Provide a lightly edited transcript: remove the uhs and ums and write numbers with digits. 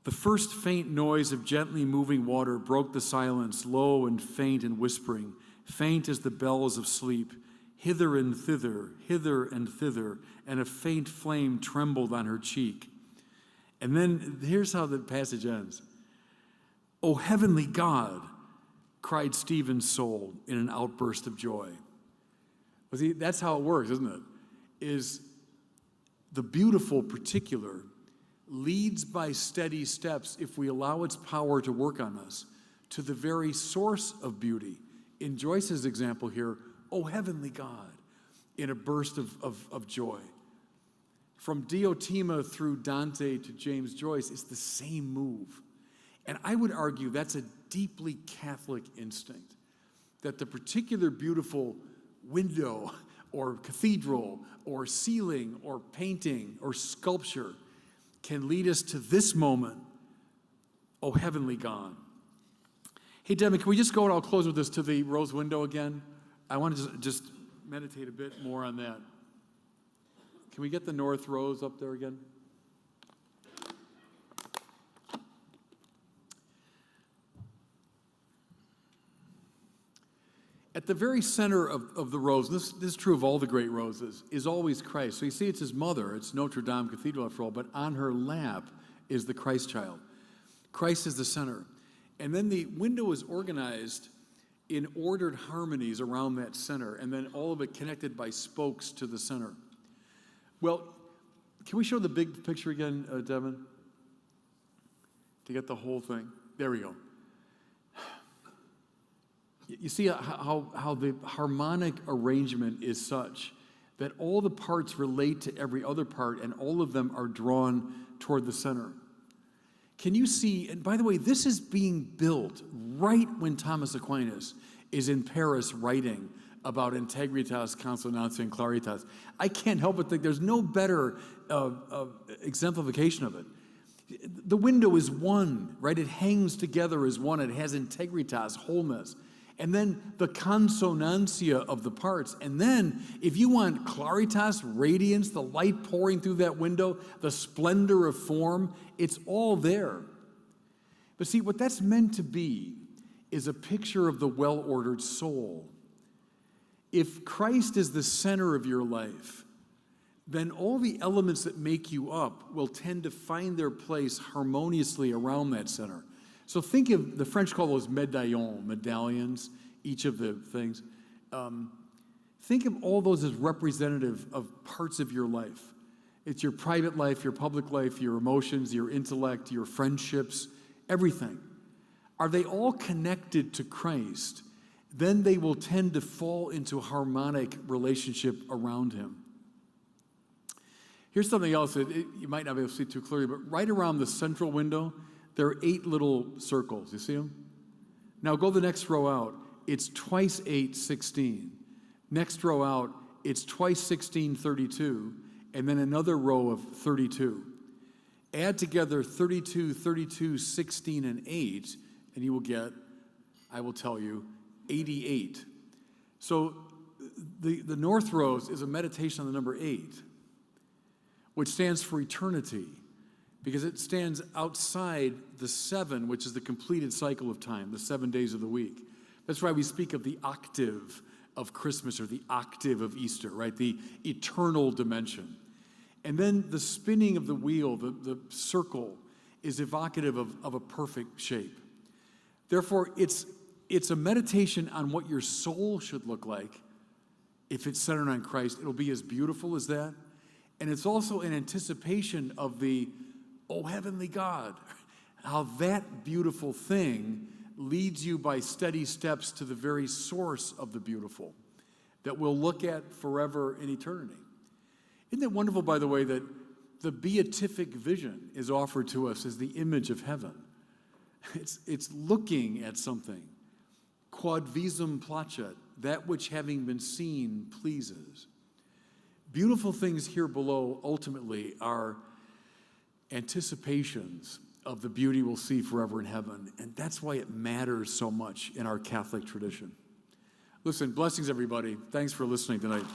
The first faint noise of gently moving water broke the silence, low and faint and whispering, faint as the bells of sleep, hither and thither, and a faint flame trembled on her cheek. And then here's how the passage ends. "O heavenly God," cried Stephen's soul in an outburst of joy. Well, see, that's how it works, isn't it? Is the beautiful particular leads by steady steps, if we allow its power to work on us, to the very source of beauty. In Joyce's example here, "O heavenly God," in a burst of joy. From Diotima through Dante to James Joyce, it's the same move. And I would argue that's a deeply Catholic instinct, that the particular beautiful window or cathedral or ceiling or painting or sculpture can lead us to this moment, "O heavenly God." Hey, Devin, can we just go, and I'll close with this, to the rose window again? I want to just meditate a bit more on that. Can we get the north rose up there again? At the very center of the rose, this is true of all the great roses, is always Christ. So you see, it's his mother. It's Notre Dame Cathedral, after all, but on her lap is the Christ child. Christ is the center. And then the window is organized in ordered harmonies around that center, and then all of it connected by spokes to the center. Well, can we show the big picture again, Devin? To get the whole thing. There we go. You see how the harmonic arrangement is such that all the parts relate to every other part, and all of them are drawn toward the center. Can you see, and by the way, this is being built right when Thomas Aquinas is in Paris writing about integritas, consonantia, and claritas. I can't help but think there's no better exemplification of it. The window is one, right? It hangs together as one. It has integritas, wholeness. And then the consonantia of the parts. And then, if you want claritas, radiance, the light pouring through that window, the splendor of form, it's all there. But see, what that's meant to be is a picture of the well-ordered soul. If Christ is the center of your life, then all the elements that make you up will tend to find their place harmoniously around that center. So think of, the French call those medallions, each of the things. Think of all those as representative of parts of your life. It's your private life, your public life, your emotions, your intellect, your friendships, everything. Are they all connected to Christ? Then they will tend to fall into a harmonic relationship around him. Here's something else that you might not be able to see too clearly, but right around the central window, there are 8 little circles. You see them? Now go the next row out. It's twice 8, 16. Next row out, it's twice 16, 32. And then another row of 32. Add together 32, 32, 16, and 8, and you will get, I will tell you, 88. So the north rose is a meditation on the number 8, which stands for eternity, because it stands outside the 7, which is the completed cycle of time, the 7 days of the week. That's why we speak of the octave of Christmas or the octave of Easter, right? The eternal dimension. And then the spinning of the wheel, the circle, is evocative of a perfect shape. Therefore, it's a meditation on what your soul should look like. If it's centered on Christ, it'll be as beautiful as that. And it's also an anticipation of the, oh, heavenly God, how that beautiful thing leads you by steady steps to the very source of the beautiful that we'll look at forever in eternity. Isn't it wonderful, by the way, that the beatific vision is offered to us as the image of heaven? It's looking at something. Quod visum placet, that which having been seen pleases. Beautiful things here below ultimately are anticipations of the beauty we'll see forever in heaven. And that's why it matters so much in our Catholic tradition. Listen, blessings, everybody. Thanks for listening tonight.